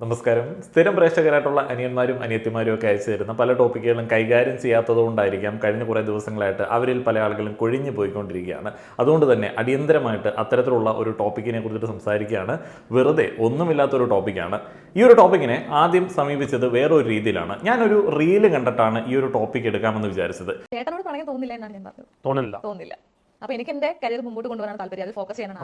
നമസ്കാരം. സ്ഥിരം പ്രേക്ഷകരായിട്ടുള്ള അനിയന്മാരും അനിയത്തിമാരും ഒക്കെ അയച്ചു തരുന്ന പല ടോപ്പിക്കുകളും കൈകാര്യം ചെയ്യാത്തതുകൊണ്ടായിരിക്കാം കഴിഞ്ഞ കുറേ ദിവസങ്ങളായിട്ട് അവരിൽ പല ആളുകളും കൊഴിഞ്ഞു പോയിക്കൊണ്ടിരിക്കുകയാണ്. അതുകൊണ്ട് തന്നെ അടിയന്തരമായിട്ട് അത്തരത്തിലുള്ള ഒരു ടോപ്പിക്കിനെ കുറിച്ചിട്ട് സംസാരിക്കുകയാണ്. വെറുതെ ഒന്നുമില്ലാത്തൊരു ടോപ്പിക്കാണ്. ഈ ഒരു ടോപ്പിക്കിനെ ആദ്യം സമീപിച്ചത് വേറൊരു രീതിയിലാണ്. ഞാനൊരു റീല് കണ്ടിട്ടാണ് ഈ ഒരു ടോപ്പിക് എടുക്കാമെന്ന് വിചാരിച്ചത്. ചേട്ടനോട് പറയാൻ തോന്നില്ല എന്നാണ് ഞാൻ പറഞ്ഞത്. തോന്നില്ല. അപ്പൊ എനിക്ക് എന്റെ കരിയർ മുമ്പോട്ട് കൊണ്ടുപോകാൻ താല്പര്യം, അത് ഫോക്കസ് ചെയ്യാനാണ്.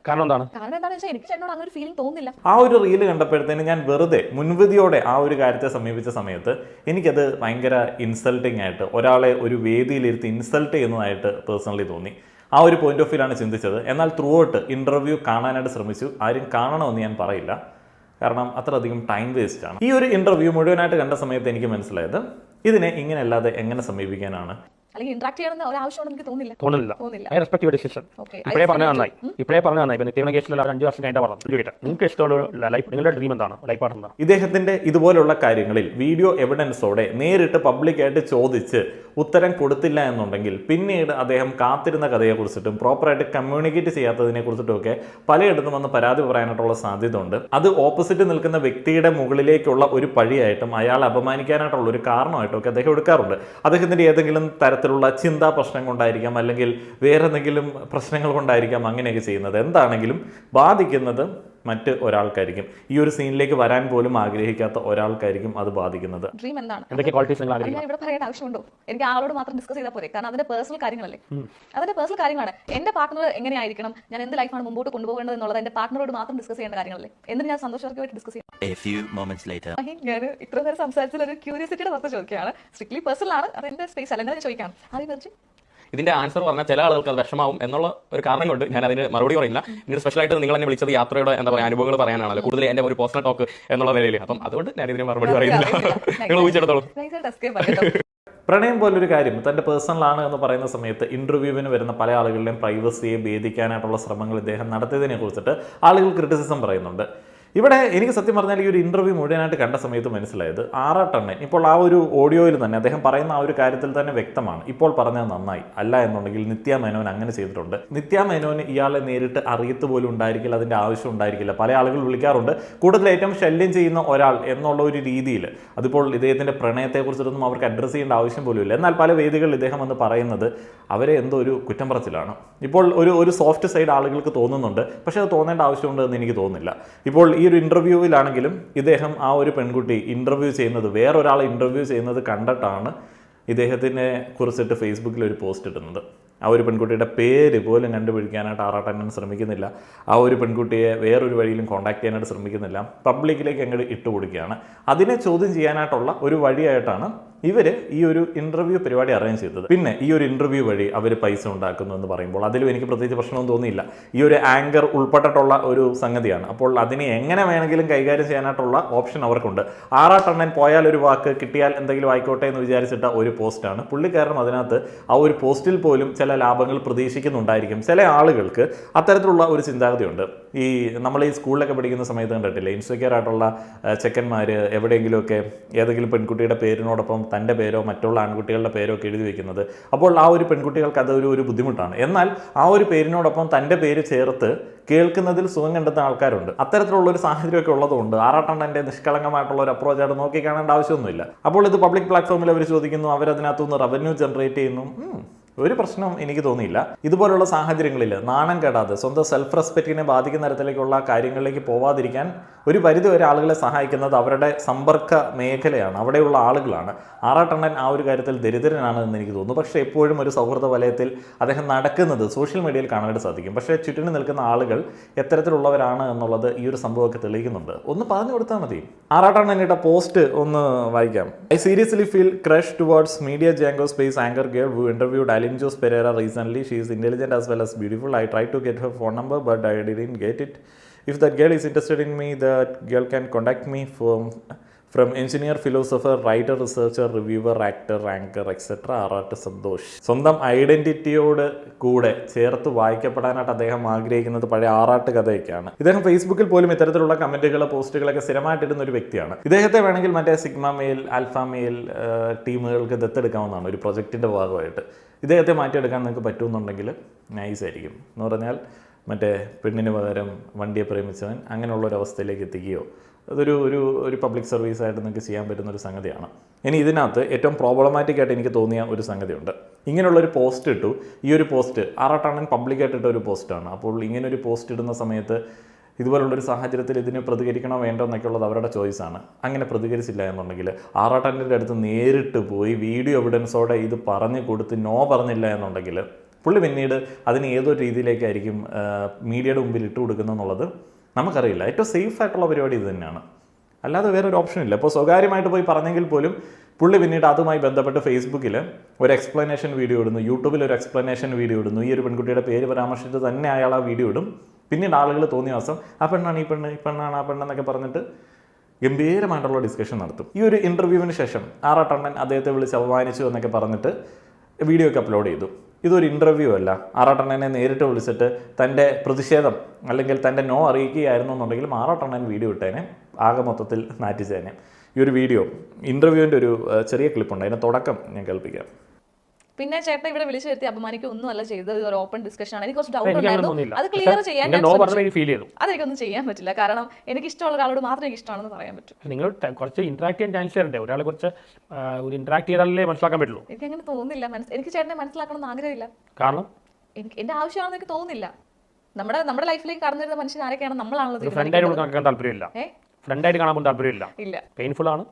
കാരണം എന്താണെന്ന് വെച്ചാൽ എനിക്ക് ചേട്ടനോട് അങ്ങനെ ഒരു ഫീലിംഗ് തോന്നുന്നില്ല. ആ ഒരു റീല് കണ്ടപ്പോഴത്തേന് ഞാൻ വെറുതെ മുൻവിധിയോടെ ആ ഒരു കാര്യത്തെ സമീപിച്ച സമയത്ത് എനിക്കത് ഭയങ്കര ഇൻസൾട്ടിങ് ആയിട്ട്, ഒരാളെ ഒരു വേദിയിലിരുത്തി ഇൻസൾട്ട് ചെയ്യുന്നതായിട്ട് പേഴ്സണലി തോന്നി. ആ ഒരു പോയിന്റ് ഓഫ് വ്യൂലാണ് ചിന്തിച്ചത്. എന്നാൽ ത്രൂ ഔട്ട് ഇന്റർവ്യൂ കാണാനായിട്ട് ശ്രമിച്ചു. ആരും കാണണമെന്ന് ഞാൻ പറയില്ല, കാരണം അത്രയധികം ടൈം വേസ്റ്റ് ആണ്. ഈ ഒരു ഇന്റർവ്യൂ മുഴുവനായിട്ട് കണ്ട സമയത്ത് എനിക്ക് മനസ്സിലായത് ഇതിനെ ഇങ്ങനെ അല്ലാതെ എങ്ങനെ സമീപിക്കാനാണ്. അല്ലെങ്കിൽ ഇന്ററാക്ട് ചെയ്യണമെന്ന് ഒരു ആവശ്യമുണ്ടെന്ന് എനിക്ക് തോന്നില്ല. I respect your decision. ഇപ്പോഴേ പറഞ്ഞ നന്നായി. ഇപ്പൊ നിത്യവണ കേസിൽ 5 വർഷം കഴിഞ്ഞാൽ പറഞ്ഞു നിങ്ങൾക്ക് ഇഷ്ടമുള്ള ലൈഫ്, നിങ്ങളുടെ ഡ്രീം എന്താണ്, ലൈഫ് പാർട്ണർ? ഇദ്ദേഹത്തിന്റെ ഇതുപോലുള്ള കാര്യങ്ങളിൽ വീഡിയോ എവിഡൻസോടെ നേരിട്ട് പബ്ലിക്കായിട്ട് ചോദിച്ച് ഉത്തരം കൊടുത്തില്ല എന്നുണ്ടെങ്കിൽ പിന്നീട് അദ്ദേഹം കാത്തിരുന്ന കഥയെക്കുറിച്ചിട്ടും പ്രോപ്പറായിട്ട് കമ്മ്യൂണിക്കേറ്റ് ചെയ്യാത്തതിനെ കുറിച്ചിട്ടും ഒക്കെ പലയിടത്തും വന്ന് പരാതി പറയാനായിട്ടുള്ള സാധ്യത ഉണ്ട്. അത് ഓപ്പോസിറ്റ് നിൽക്കുന്ന വ്യക്തിയുടെ മുകളിലേക്കുള്ള ഒരു പഴിയായിട്ടും അയാളെ അപമാനിക്കാനായിട്ടുള്ള ഒരു കാരണമായിട്ടും ഒക്കെ അദ്ദേഹം എടുക്കാറുണ്ട്. അദ്ദേഹത്തിന്റെ ഏതെങ്കിലും തരത്തിലുള്ള ചിന്താ പ്രശ്നം കൊണ്ടായിരിക്കാം, അല്ലെങ്കിൽ വേറെ എന്തെങ്കിലും പ്രശ്നങ്ങൾ കൊണ്ടായിരിക്കാം അങ്ങനെയൊക്കെ ചെയ്യുന്നത്. എന്താണെങ്കിലും ബാധിക്കുന്നത് മറ്റ് ഒരാൾക്കായിരിക്കും. ഈ ഒരു സീനിലേക്ക് വരാൻ പോലും ആഗ്രഹിക്കാത്ത ഒരാൾക്കായിരിക്കും അത് ബാധിക്കുന്നത്. ഡ്രീം എന്താണ്, എന്തൊക്കെ ക്വാളിറ്റീസ് നിങ്ങൾ ആഗ്രഹിക്കുന്നു? ഇവിടെ പറയേണ്ട ആവശ്യമുണ്ടോ? എനിക്ക് ആളോട് മാത്രം ഡിസ്കസ് ചെയ്താൽ പോരെ, കാരണം അതിന്റെ പേഴ്സണൽ കാര്യങ്ങളല്ലേ. അതിന്റെ പേഴ്സണൽ കാര്യങ്ങളാണ്. എന്റെ പാർട്ണർ എങ്ങനെയായിരിക്കണം, ഞാൻ എന്ത് ലൈഫാണ് മുമ്പോട്ട് കൊണ്ടുപോകേണ്ടത് എന്നുള്ളത് എന്റെ പാർട്ണറോട് മാത്രം ഡിസ്കസ് ചെയ്യേണ്ട കാര്യങ്ങളല്ലേ. എന്നിട്ട് ഞാൻ സന്തോഷമായിട്ട് ഡിസ്കസ് ചെയ്യാം. ഞാൻ ഇത്ര നേരം സംസാരിച്ചതിൽ ഒരു ക്യൂരിയോസിറ്റിയുടെ പുറത്ത് ചോദിക്കുകയാണ്. സ്ട്രിക്ട്ലി പേഴ്സണൽ ആണ്, അത് എന്റെ സ്പേസ് അല്ല. എന്താ ചോദിക്കാം ആദ്യം ഇതിന്റെ ആൻസർ പറഞ്ഞാൽ ചില ആളുകൾക്ക് അത് വിഷമാവും എന്നുള്ള ഒരു കാരണം കൊണ്ട് ഞാൻ അതിന് മറുപടി പറയില്ല. ഇതിന് സ്പെഷ്യലായിട്ട് നിങ്ങൾ എന്നെ വിളിച്ചത് യാത്രയുടെ എന്താ പറയുക അനുഭവങ്ങൾ പറയാനാണല്ലോ, കൂടുതൽ എന്റെ ഒരു പേഴ്സണൽ ടോക്ക് എന്നുള്ള നിലയിൽ. അപ്പം അതുകൊണ്ട് ഞാൻ ഇതിന് മറുപടി പറയുന്നില്ല. നിങ്ങൾ ഊഹിച്ചെടുത്തോളൂ. പ്രണയം പോലൊരു കാര്യം തൻ്റെ പേഴ്സണലാണ് എന്ന് പറയുന്ന സമയത്ത് ഇന്റർവ്യൂവിന് വരുന്ന പല ആളുകളുടെയും പ്രൈവസിയെ ഭേദിക്കാനായിട്ടുള്ള ശ്രമങ്ങൾ ഇദ്ദേഹം നടത്തിയതിനെ കുറിച്ചിട്ട് ആളുകൾ ക്രിറ്റിസിസം പറയുന്നുണ്ട്. ഇവിടെ എനിക്ക് സത്യം പറഞ്ഞാൽ ഈ ഒരു ഇന്റർവ്യൂ മുഴുവനായിട്ട് കണ്ട സമയത്ത് മനസ്സിലായത് ആറാട്ടണ്ണൻ ഇപ്പോൾ ആ ഒരു ഓഡിയോയിൽ തന്നെ അദ്ദേഹം പറയുന്ന ആ ഒരു കാര്യത്തിൽ തന്നെ വ്യക്തമാണ്. ഇപ്പോൾ പറഞ്ഞത് നന്നായി, അല്ല എന്നുണ്ടെങ്കിൽ നിത്യ മേനോൻ അങ്ങനെ ചെയ്തിട്ടുണ്ട്. നിത്യ മേനോന് ഇയാളെ നേരിട്ട് അറിയത്ത് പോലും ഉണ്ടായിരിക്കില്ല, അതിൻ്റെ ആവശ്യം ഉണ്ടായിരിക്കില്ല. പല ആളുകൾ വിളിക്കാറുണ്ട് കൂടുതൽ ഏറ്റവും ശല്യം ചെയ്യുന്ന ഒരാൾ എന്നുള്ള ഒരു രീതിയിൽ. അതിപ്പോൾ ഇദ്ദേഹത്തിൻ്റെ പ്രണയത്തെക്കുറിച്ചിട്ടൊന്നും അവർക്ക് അഡ്രസ്സ് ചെയ്യേണ്ട ആവശ്യം പോലും ഇല്ല. എന്നാൽ പല വേദികളിൽ ഇദ്ദേഹം വന്ന് പറയുന്നത് അവരെ എന്തോ ഒരു കുറ്റം പറച്ചിലാണ്. ഇപ്പോൾ ഒരു സോഫ്റ്റ് സൈഡ് ആളുകൾക്ക് തോന്നുന്നുണ്ട്, പക്ഷേ അത് തോന്നേണ്ട ആവശ്യമുണ്ട് എന്ന് എനിക്ക് തോന്നുന്നില്ല. ഇപ്പോൾ ഈ ഒരു ഇന്റർവ്യൂവിലാണെങ്കിലും ഇദ്ദേഹം ആ ഒരു പെൺകുട്ടി ഇന്റർവ്യൂ ചെയ്യുന്നത്, വേറൊരാളെ ഇന്റർവ്യൂ ചെയ്യുന്നത് കണ്ടിട്ടാണ് ഇദ്ദേഹത്തിനെ കുറിച്ചിട്ട് ഫേസ്ബുക്കിൽ ഒരു പോസ്റ്റ് ഇടുന്നത്. ആ ഒരു പെൺകുട്ടിയുടെ പേര് പോലും കണ്ടുപിടിക്കാനായിട്ട് ആറാട്ടണ്ണൻ ശ്രമിക്കുന്നില്ല. ആ ഒരു പെൺകുട്ടിയെ വേറൊരു വഴിയിലും കോൺടാക്ട് ചെയ്യാനായിട്ട് ശ്രമിക്കുന്നില്ല. പബ്ലിക്കിലേക്ക് അങ്ങോട്ട് ഇട്ടുകൊടുക്കുകയാണ്. അതിനെ ചോദ്യം ചെയ്യാനായിട്ടുള്ള ഒരു വഴിയായിട്ടാണ് ഇവർ ഈ ഒരു ഇന്റർവ്യൂ പരിപാടി അറേഞ്ച് ചെയ്തത്. പിന്നെ ഈ ഒരു ഇന്റർവ്യൂ വഴി അവർ പൈസ ഉണ്ടാക്കുന്നു എന്ന് പറയുമ്പോൾ അതിലും എനിക്ക് പ്രത്യേകിച്ച് പ്രശ്നമൊന്നും തോന്നിയില്ല. ഈ ഒരു ആങ്കർ ഉൾപ്പെട്ടിട്ടുള്ള ഒരു സംഗതിയാണ്. അപ്പോൾ അതിനെ എങ്ങനെ വേണമെങ്കിലും കൈകാര്യം ചെയ്യാനായിട്ടുള്ള ഓപ്ഷൻ അവർക്കുണ്ട്. ആറാട്ടണ്ണൻ പോയാൽ ഒരു വാക്ക്, കിട്ടിയാൽ എന്തെങ്കിലും ആയിക്കോട്ടെ എന്ന് വിചാരിച്ചിട്ട ഒരു പോസ്റ്റാണ്. പുള്ളിക്കാരനും അതിനകത്ത് ആ ഒരു പോസ്റ്റിൽ പോലും ചില ലാഭങ്ങൾ പ്രതീക്ഷിക്കുന്നുണ്ടായിരിക്കും. ചില ആളുകൾക്ക് അത്തരത്തിലുള്ള ഒരു ചിന്താഗതിയുണ്ട്. ഈ നമ്മൾ ഈ സ്കൂളിലൊക്കെ പഠിക്കുന്ന സമയത്ത് കണ്ടിട്ടില്ലേ, ഇൻസെക്യൂർ ആയിട്ടുള്ള ചെക്കന്മാർ എവിടെയെങ്കിലുമൊക്കെ ഏതെങ്കിലും പെൺകുട്ടിയുടെ പേരിനോടൊപ്പം തൻ്റെ പേരോ മറ്റുള്ള ആൺകുട്ടികളുടെ പേരോ ഒക്കെ എഴുതി വെക്കുന്നത്. അപ്പോൾ ആ ഒരു പെൺകുട്ടികൾക്ക് അതൊരു ബുദ്ധിമുട്ടാണ്. എന്നാൽ ആ ഒരു പേരിനോടൊപ്പം തൻ്റെ പേര് ചേർത്ത് കേൾക്കുന്നതിൽ സുഖം കണ്ടെത്തുന്ന ആൾക്കാരുണ്ട്. അത്തരത്തിലുള്ള ഒരു സാഹചര്യമൊക്കെ ഉള്ളതുകൊണ്ട് ആറാട്ടണ്ണൻ്റെ നിഷ്കളങ്കമായിട്ടുള്ള ഒരു അപ്രോച്ചായിട്ട് നോക്കി കാണേണ്ട ആവശ്യമൊന്നുമില്ല. അപ്പോൾ ഇത് പബ്ലിക് പ്ലാറ്റ്ഫോമിൽ അവർ ചോദിക്കുന്നു, അവരതിനകത്തുനിന്ന് റവന്യൂ ജനറേറ്റ് ചെയ്യുന്നു. ഒരു പ്രശ്നം എനിക്ക് തോന്നിയില്ല. ഇതുപോലുള്ള സാഹചര്യങ്ങളിൽ നാണം കെടാതെ സ്വന്തം സെൽഫ് റെസ്പെക്റ്റിനെ ബാധിക്കുന്ന തരത്തിലേക്കുള്ള കാര്യങ്ങളിലേക്ക് പോവാതിരിക്കാൻ ഒരു പരിധി വരെ ആളുകളെ സഹായിക്കുന്നത് അവരുടെ സമ്പർക്ക മേഖലയാണ്, അവിടെയുള്ള ആളുകളാണ്. ആറാട്ടണ്ണൻ ആ ഒരു കാര്യത്തിൽ ദരിദ്രനാണ് എന്ന് എനിക്ക് തോന്നുന്നു. പക്ഷേ എപ്പോഴും ഒരു സൗഹൃദ വലയത്തിൽ അദ്ദേഹം നടക്കുന്നത് സോഷ്യൽ മീഡിയയിൽ കാണാനായിട്ട് സാധിക്കും. പക്ഷേ ചുറ്റിന് നിൽക്കുന്ന ആളുകൾ എത്തരത്തിലുള്ളവരാണ് എന്നുള്ളത് ഈ ഒരു സംഭവമൊക്കെ തെളിയിക്കുന്നുണ്ട്. ഒന്ന് പറഞ്ഞു കൊടുത്താൽ മതി. ആറാട്ടണ്ണൻ്റെ പോസ്റ്റ് ഒന്ന് വായിക്കാം. I seriously feel crush towards media Jango space anchor girl who interviewed Aline Jose Pereira recently. She is intelligent as well as beautiful. I tried to get her phone number but I didn't get it. If that girl is interested in me, that girl can contact me from engineer, philosopher, writer, researcher, reviewer, actor, anchor, etc. ആറാട്ട് സന്തോഷ്. സ്വന്തം ഐഡന്റിറ്റിയോട് കൂടെ ചേർത്ത് വായിക്കപ്പെടാനായിട്ട് അദ്ദേഹം ആഗ്രഹിക്കുന്നത് പഴയ ആറാട്ട് കഥയൊക്കെയാണ്. ഇദ്ദേഹം ഫേസ്ബുക്കിൽ പോലും ഇത്തരത്തിലുള്ള കമന്റുകൾ, പോസ്റ്റുകളൊക്കെ സ്ഥിരമായിട്ടിടുന്ന ഒരു വ്യക്തിയാണ്. ഇദ്ദേഹത്തെ വേണമെങ്കിൽ മറ്റേ സിഗ്മ മെയിൽ, ആൽഫ മെയിൽ ടീമുകൾക്ക് ദത്തെടുക്കാവുന്നതാണ് ഒരു പ്രൊജക്റ്റിൻ്റെ ഭാഗമായിട്ട്. ഇദ്ദേഹത്തെ മാറ്റിയെടുക്കാൻ നിങ്ങൾക്ക് പറ്റുമെന്നുണ്ടെങ്കിൽ നൈസ് ആയിരിക്കും. എന്ന് പറഞ്ഞാൽ മറ്റേ പെണ്ണിന് പകരം വണ്ടിയെ പ്രേമിച്ചവൻ അങ്ങനെയുള്ള ഒരു അവസ്ഥയിലേക്ക് എത്തിക്കുകയോ ഒരു പബ്ലിക് സർവീസായിട്ട് നിങ്ങൾക്ക് ചെയ്യാൻ പറ്റുന്ന ഒരു സംഗതിയാണ്. ഇനി ഇതിനകത്ത് ഏറ്റവും പ്രോബ്ലമാറ്റിക് ആയിട്ട് എനിക്ക് തോന്നിയ ഒരു സംഗതിയുണ്ട്. ഇങ്ങനെയുള്ളൊരു പോസ്റ്റ് ഇട്ടു. ഈ ഒരു പോസ്റ്റ് ആറാട്ടണ്ണൻ പബ്ലിക്കായിട്ട് ഇട്ട ഒരു പോസ്റ്റാണ്. അപ്പോൾ ഇങ്ങനൊരു പോസ്റ്റ് ഇടുന്ന സമയത്ത് ഇതുപോലുള്ളൊരു സാഹചര്യത്തിൽ ഇതിന് പ്രതികരിക്കണോ വേണ്ടോ എന്നൊക്കെ ഉള്ളത് അവരുടെ ചോയ്സാണ്. അങ്ങനെ പ്രതികരിച്ചില്ല എന്നുണ്ടെങ്കിൽ ആറാട്ടണ്ണൻ്റെ അടുത്ത് നേരിട്ട് പോയി വീഡിയോ എവിഡൻസോടെ ഇത് പറഞ്ഞു കൊടുത്ത് നോ പറഞ്ഞില്ല എന്നുണ്ടെങ്കിൽ പുള്ളി പിന്നീട് അതിന് ഏതൊരു രീതിയിലേക്കായിരിക്കും മീഡിയയുടെ മുമ്പിൽ ഇട്ട് കൊടുക്കുന്നതെന്നുള്ളത് നമുക്കറിയില്ല. ഏറ്റവും സേഫ് ആയിട്ടുള്ള പരിപാടി ഇത് തന്നെയാണ്. അല്ലാതെ വേറൊരു ഓപ്ഷൻ ഇല്ല. ഇപ്പോൾ സ്വകാര്യമായിട്ട് പോയി പറഞ്ഞെങ്കിൽ പോലും പുള്ളി പിന്നീട് അതുമായി ബന്ധപ്പെട്ട് ഫേസ്ബുക്കിൽ ഒരു എക്സ്പ്ലനേഷൻ വീഡിയോ ഇടുന്നു, യൂട്യൂബിൽ ഒരു എക്സ്പ്ലനേഷൻ വീഡിയോ ഇടുന്നു. ഈ ഒരു പെൺകുട്ടിയുടെ പേര് പരാമർശിച്ച് തന്നെ അയാൾ ആ വീഡിയോ ഇടും. പിന്നീട് ആളുകൾ തോന്നിയ ദിവസം ആ പെണ്ണാണ് ഈ പെണ്ണാണ് ആ പെണ്ണെന്നൊക്കെ പറഞ്ഞിട്ട് ഗംഭീരമായിട്ടുള്ള ഡിസ്കഷൻ നടത്തും. ഈ ഒരു ഇൻ്റർവ്യൂവിന് ശേഷം ആറാട്ടണ്ണൻ അദ്ദേഹത്തെ വിളിച്ച് അപമാനിച്ചു എന്നൊക്കെ പറഞ്ഞിട്ട് വീഡിയോ ഒക്കെ അപ്ലോഡ് ചെയ്തു. ഇതൊരു ഇൻ്റർവ്യൂ അല്ല. ആറാട്ടണ്ണനെ നേരിട്ട് വിളിച്ചിട്ട് തൻ്റെ പ്രതിഷേധം അല്ലെങ്കിൽ തൻ്റെ നോ അറിയിക്കുകയായിരുന്നു എന്നുണ്ടെങ്കിലും ആറാട്ടണ്ണൻ വീഡിയോ ഇട്ടേനെ, ആകെ മൊത്തത്തിൽ നാറ്റിച്ചേനെ. ഈ ഒരു വീഡിയോ ഇൻ്റർവ്യൂവിൻ്റെ ഒരു ചെറിയ ക്ലിപ്പുണ്ട്, അതിൻ്റെ തുടക്കം ഞാൻ കേൾപ്പിക്കാം. പിന്നെ ചേട്ടൻ ഇവിടെ വിളിച്ചു വരുത്തി അപമാനിക്കുക ഒന്നുമല്ല ചെയ്തത്. ഒരു ഓപ്പൺ ഡിസ്കഷൻ ആണ്. എനിക്ക് കുറച്ച് ഡൗട്ട് ഉണ്ടായിരുന്നു. അത് ക്ലിയർ ചെയ്യാൻ അതെനിക്കൊന്നും ചെയ്യാൻ പറ്റില്ല. കാരണം എനിക്ക് ഇഷ്ടമുള്ള ഒരാളോട് മാത്രമേ എനിക്ക് ഇഷ്ടമാണെന്ന് പറയാൻ പറ്റും. നിങ്ങൾ കുറച്ച് ഇന്ററാക്ട് ചെയ്യാൻ ചാൻസ് ഉണ്ട്. ഒരാളെ കുറച്ച് ഒരു ഇന്ററാക്ട് ചെയ്താലേ മനസ്സിലാക്കാൻ പറ്റുള്ളൂ. എനിക്ക് അങ്ങനെ തോന്നുന്നില്ല. എനിക്ക് ചേട്ടനെ മനസ്സിലാക്കണമെന്ന് ആഗ്രഹമില്ല. കാരണം എനിക്ക് എന്റെ ആവശ്യമാണെന്ന് എനിക്ക് തോന്നുന്നില്ല. നമ്മുടെ ലൈഫിലേക്ക് കടന്നു വരുന്ന മനുഷ്യൻ ആരൊക്കെയാണ് നമ്മളാണല്ലോ. ഫ്രണ്ടായിട്ട് താല്പര്യമില്ല. ഫ്രണ്ടായിട്ട് കാണാൻ പോലും താല്പര്യമില്ല. ഇല്ല, പെയിൻഫുൾ ആണ്.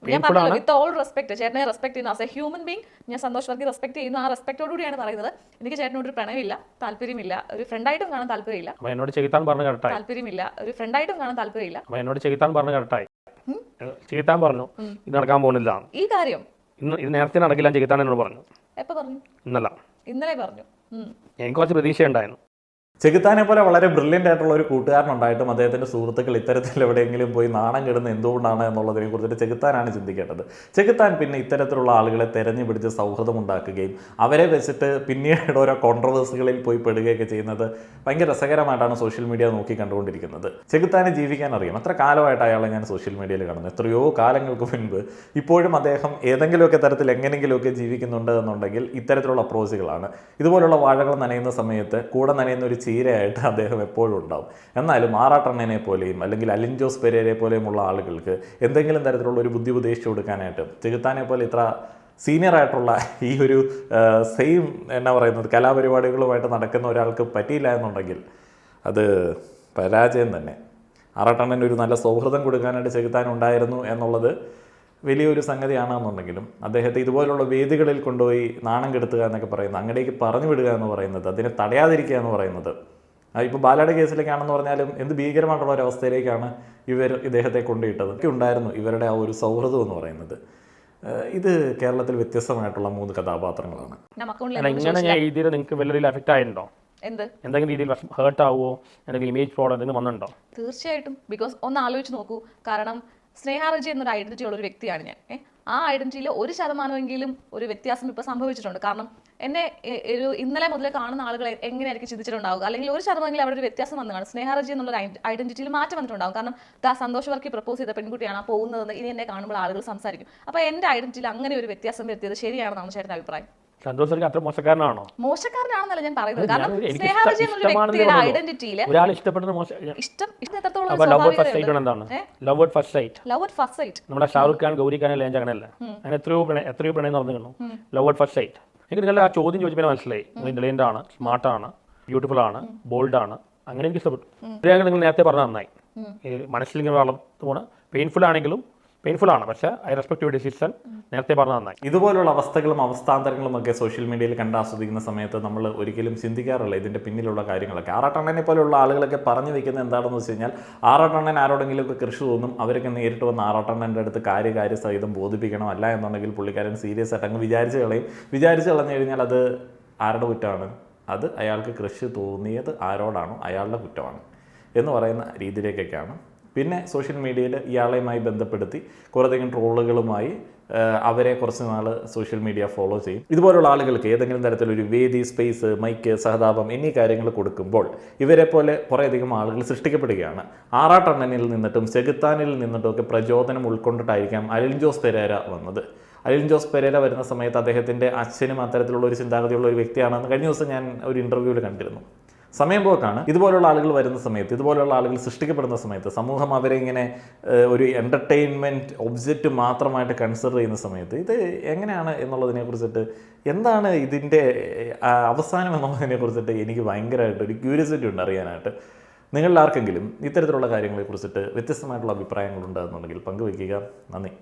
വിത്ത് ഓൾ റെസ്പെക്ട്, ചേട്ടനെ റെസ്പെക്ട് ചെയ്യുന്നു. ആസ് എ ഹ്യൂമൻ ബീങ് ഞാൻ സന്തോഷ് വർക്കി റെസ്പെക്ട് ചെയ്യുന്നു. ആ റെസ്പെക്ടോടുകൂടിയാണ് പറയുന്നത്. എനിക്ക് ചേട്ടനോട് ഒരു പ്രണയമില്ല, താല്പര്യമില്ല. ഒരു ഫ്രണ്ടായിട്ടും കാണാൻ താല്പര്യമില്ല. എന്നോട് ചെയ്താൻ പറഞ്ഞു കറക്റ്റായി. താല്പര്യമില്ല. ഒരു ഫ്രണ്ടായിട്ടും കാണാൻ താല്പര്യമില്ല. എന്നോട് ചെയ്താൻ പറഞ്ഞു കറക്റ്റായി. ചെയ്താൻ പറഞ്ഞു ഇത് നടക്കാൻ പോകുന്നില്ല. ഈ കാര്യം ഇത് നേരത്തെ നടക്കില്ല. ചെയ്താൻ എന്നോട് പറഞ്ഞു. എപ്പോ പറഞ്ഞു? ഇന്നലെ പറഞ്ഞു. എനിക്ക് കുറച്ച് പ്രതീക്ഷയുണ്ടായിരുന്നു. ചെകുത്താനെ പോലെ വളരെ ബ്രില്യൻ്റ് ആയിട്ടുള്ള ഒരു കൂട്ടുകാരനുണ്ടായിട്ടും അദ്ദേഹത്തിൻ്റെ സുഹൃത്തുക്കൾ ഇത്തരത്തിൽ എവിടെയെങ്കിലും പോയി നാണം കെടുന്ന എന്തുകൊണ്ടാണ് എന്നുള്ളതിനെ കുറിച്ചിട്ട് ചെകുത്താനാണ് ചിന്തിക്കേണ്ടത്. ചെകുത്താൻ പിന്നെ ഇത്തരത്തിലുള്ള ആളുകളെ തെരഞ്ഞു പിടിച്ച് സൗഹൃദം ഉണ്ടാക്കുകയും അവരെ വെച്ചിട്ട് പിന്നീട് ഓരോ കോൺട്രവേഴ്സികളിൽ പോയി പെടുകയൊക്കെ ചെയ്യുന്നത് ഭയങ്കര രസകരമായിട്ടാണ് സോഷ്യൽ മീഡിയ നോക്കി കണ്ടുകൊണ്ടിരിക്കുന്നത്. ചെകുത്താനെ ജീവിക്കാൻ അറിയാം. എത്ര കാലമായിട്ട് അയാളെ ഞാൻ സോഷ്യൽ മീഡിയയിൽ കാണുന്നു. എത്രയോ കാലങ്ങൾക്ക് മുൻപ് ഇപ്പോഴും അദ്ദേഹം ഏതെങ്കിലുമൊക്കെ തരത്തിൽ എങ്ങനെയെങ്കിലുമൊക്കെ ജീവിക്കുന്നുണ്ട് എന്നുണ്ടെങ്കിൽ ഇത്തരത്തിലുള്ള അപ്രോച്ചുകളാണ്. ഇതുപോലുള്ള വാഴകൾ നനയുന്ന സമയത്ത് കൂടെ നനയുന്ന ഒരു ചീരയായിട്ട് അദ്ദേഹം എപ്പോഴും ഉണ്ടാവും. എന്നാലും ആറാട്ടണ്ണനെ പോലെയും അല്ലെങ്കിൽ അലിൻ ജോസ് പെരേരയെ പോലെയുമുള്ള ആളുകൾക്ക് എന്തെങ്കിലും തരത്തിലുള്ള ഒരു ബുദ്ധി ഉപദേശിച്ചു കൊടുക്കാനായിട്ട് ചെകുത്താനെ പോലെ ഇത്ര സീനിയർ ആയിട്ടുള്ള ഈ ഒരു സെയിം കലാപരിപാടികളുമായിട്ട് നടക്കുന്ന ഒരാൾക്ക് പറ്റിയില്ല എന്നുണ്ടെങ്കിൽ അത് പരാജയം തന്നെ. ആറാട്ടണ്ണന് ഒരു നല്ല സൗഹൃദം കൊടുക്കാനായിട്ട് ചെകുത്താൻ ഉണ്ടായിരുന്നു എന്നുള്ളത് വലിയൊരു സംഗതിയാണെന്നുണ്ടെങ്കിലും അദ്ദേഹത്തെ ഇതുപോലുള്ള വേദികളിൽ കൊണ്ടുപോയി നാണം കെടുത്തുക എന്നൊക്കെ പറയുന്നത്, അങ്ങടേക്ക് പറഞ്ഞു വിടുക എന്ന് പറയുന്നത്, അതിനെ തടയാതിരിക്കുക എന്ന് പറയുന്നത്, ഇപ്പോൾ ബാലയുടെ കേസിലേക്കാണെന്ന് പറഞ്ഞാലും എന്ത് ഭീകരമായിട്ടുള്ള ഒരു അവസ്ഥയിലേക്കാണ് ഇദ്ദേഹത്തെ കൊണ്ടുപോയിട്ടത്. ഒക്കെ ഉണ്ടായിരുന്നു ഇവരുടെ ആ ഒരു സൗഹൃദം എന്ന് പറയുന്നത്. ഇത് കേരളത്തിൽ വ്യത്യസ്തമായിട്ടുള്ള 3 കഥാപാത്രങ്ങളാണ്. ഇങ്ങനെ ഞാൻ എഴുതിയത് നിങ്ങൾക്ക് വലിയ രീതിയിൽ എഫക്റ്റ് ആയിട്ടുണ്ടോ? എന്തെങ്കിലും രീതിയിൽ ഹേർട്ട് ആവുമോ? എന്തെങ്കിലും ഇമേജ് ഫ്രോഡ് എന്തെങ്കിലും വന്നിട്ടുണ്ടോ? തീർച്ചയായിട്ടും. ബിക്കോസ് ഒന്ന് ആലോചിച്ച് നോക്കൂ. കാരണം സ്നേഹാറജി എന്നൊരു ഐഡന്റിറ്റി ഉള്ള ഒരു വ്യക്തിയാണ് ഞാൻ. ആ ഐഡന്റിറ്റിയിൽ 1% ഒരു വ്യത്യാസം ഇപ്പോൾ സംഭവിച്ചിട്ടുണ്ട്. കാരണം എന്നെ ഒരു ഇന്നലെ മുതലേ കാണുന്ന ആളുകൾ എങ്ങനെയായിരിക്കും ചിന്തിച്ചിട്ടുണ്ടാവുക, അല്ലെങ്കിൽ 1% അവിടെ ഒരു വ്യത്യാസം വന്നു കാണും. സ്നേഹാറജി എന്നുള്ള ഐഡന്റിറ്റിയിൽ മാറ്റം വന്നിട്ടുണ്ടാകും. കാരണം സന്തോഷ് വർക്കി പ്രപ്പോസ് ചെയ്ത പെൺകുട്ടിയാണ് ആ പോകുന്നതെന്ന് ഇനി എന്നെ കാണുമ്പോൾ ആളുകൾ സംസാരിക്കും. അപ്പോൾ എൻ്റെ ഐഡന്റിറ്റിയിൽ അങ്ങനെ ഒരു വ്യത്യാസം വരുത്തിയത് ശരിയാണെന്നാണ് ചേട്ടൻ്റെ അഭിപ്രായം. സന്തോഷ് വർക്കി അത്ര മോശക്കാരനാണോ? മോശക്കാരനാണെന്നല്ല ഞാൻ പറയുന്നത്. കാരണം സ്നേഹാറജി എന്നുള്ള വ്യക്തിയുടെ ഐഡന്റിറ്റിയിൽ ഒരാൾ ഇഷ്ടപ്പെടുന്ന നമ്മുടെ ഷാറുഖ് ഖാൻ ഗൗരി ഖാൻ ലേഞ്ച് അങ്ങനെയല്ല. അങ്ങനെ എത്രയോ പ്രണയം നടന്നു. Love at first sight. എനിക്ക് നിങ്ങൾ ആ ചോദ്യം ചോദിച്ചപ്പോൾ മനസ്സിലായി. ഇന്റലിജന്റ് ആണ്, സ്മാർട്ടാണ്, ബ്യൂട്ടിഫുൾ ആണ്, ബോൾഡ് ആണ്. അങ്ങനെ എനിക്ക് ഇഷ്ടപ്പെട്ടു. നിങ്ങൾ നേരത്തെ പറഞ്ഞ നന്നായി. മനസ്സിലിങ്ങനെ വളർന്നു പോണ പെയിൻഫുൾ ആണെങ്കിലും പെയിൻഫുൾ ആണ്, പക്ഷേ ഐ റെസ്പെക്ട് യുവർ ഡിസിഷൻ. നേരത്തെ പറഞ്ഞ നന്നായി. ഇതുപോലുള്ള അവസ്ഥകളും അവസ്ഥാന്തരങ്ങളും ഒക്കെ സോഷ്യൽ മീഡിയയിൽ കണ്ടാസ്വദിക്കുന്ന സമയത്ത് നമ്മൾ ഒരിക്കലും ചിന്തിക്കാറില്ല ഇതിൻ്റെ പിന്നിലുള്ള കാര്യങ്ങളൊക്കെ. ആറാട്ടണ്ണനെ പോലെയുള്ള ആളുകളൊക്കെ പറഞ്ഞു വെക്കുന്നത് എന്താണെന്ന് വെച്ച് കഴിഞ്ഞാൽ ആറാട്ടണ്ണൻ ആരോടെങ്കിലുമൊക്കെ കൃഷി തോന്നും, അവരൊക്കെ നേരിട്ട് വന്ന് ആറാട്ടണ്ണൻ്റെ അടുത്ത് കാര്യസഹിതം ബോധിപ്പിക്കണം. അല്ല എന്നുണ്ടെങ്കിൽ പുള്ളിക്കാരൻ സീരിയസ് ആയിട്ട് അങ്ങ് വിചാരിച്ച് കളഞ്ഞു കഴിഞ്ഞാൽ അത് ആരുടെ കുറ്റമാണ്? അത് അയാൾക്ക് കൃഷി തോന്നിയത് ആരോടാണോ അയാളുടെ കുറ്റമാണ് എന്ന് പറയുന്ന രീതിയിലേക്കൊക്കെയാണ്. പിന്നെ സോഷ്യൽ മീഡിയയിൽ ഇയാളെയുമായി ബന്ധപ്പെടുത്തി കുറേയധികം ട്രോളുകളുമായി അവരെ കുറച്ച് നാൾ സോഷ്യൽ മീഡിയ ഫോളോ ചെയ്യും. ഇതുപോലുള്ള ആളുകൾക്ക് ഏതെങ്കിലും തരത്തിലൊരു വേദി, സ്പേസ്, മൈക്ക്, സഹതാപം എന്നീ കാര്യങ്ങൾ കൊടുക്കുമ്പോൾ ഇവരെ പോലെ കുറേയധികം ആളുകൾ സൃഷ്ടിക്കപ്പെടുകയാണ്. ആറാട്ടണ്ണനിൽ നിന്നിട്ടും ചെകുത്താനിൽ നിന്നിട്ടും ഒക്കെ പ്രചോദനം ഉൾക്കൊണ്ടിട്ടായിരിക്കാം അലിൻ ജോസ് പെരേര വന്നത്. അലിൻ ജോസ് പെരേര വരുന്ന സമയത്ത് അദ്ദേഹത്തിൻ്റെ അച്ഛനും അത്തരത്തിലുള്ള ഒരു ചിന്താഗതിയുള്ള ഒരു വ്യക്തിയാണെന്ന് കഴിഞ്ഞ ദിവസം ഞാൻ ഒരു ഇൻ്റർവ്യൂവിൽ കണ്ടിരുന്നു. സമയം പോക്കാണ്. ഇതുപോലുള്ള ആളുകൾ വരുന്ന സമയത്ത്, ഇതുപോലുള്ള ആളുകൾ സൃഷ്ടിക്കപ്പെടുന്ന സമയത്ത് സമൂഹം അവരെ ഇങ്ങനെ ഒരു എൻ്റർടൈൻമെൻറ്റ് ഒബ്ജക്റ്റ് മാത്രമായിട്ട് കൺസിഡർ ചെയ്യുന്ന സമയത്ത് ഇത് എങ്ങനെയാണ് എന്നുള്ളതിനെ കുറിച്ചിട്ട്, എന്താണ് ഇതിൻ്റെ അവസാനം എന്നുള്ളതിനെ കുറിച്ചിട്ട് എനിക്ക് ഭയങ്കരമായിട്ട് ഒരു ക്യൂരിയോസിറ്റി ഉണ്ട് അറിയാനായിട്ട്. നിങ്ങളിൽ ആർക്കെങ്കിലും ഇത്തരത്തിലുള്ള കാര്യങ്ങളെക്കുറിച്ചിട്ട് വ്യത്യസ്തമായിട്ടുള്ള അഭിപ്രായങ്ങൾ ഉണ്ടാകുന്നുണ്ടെങ്കിൽ പങ്കുവയ്ക്കുക. നന്ദി.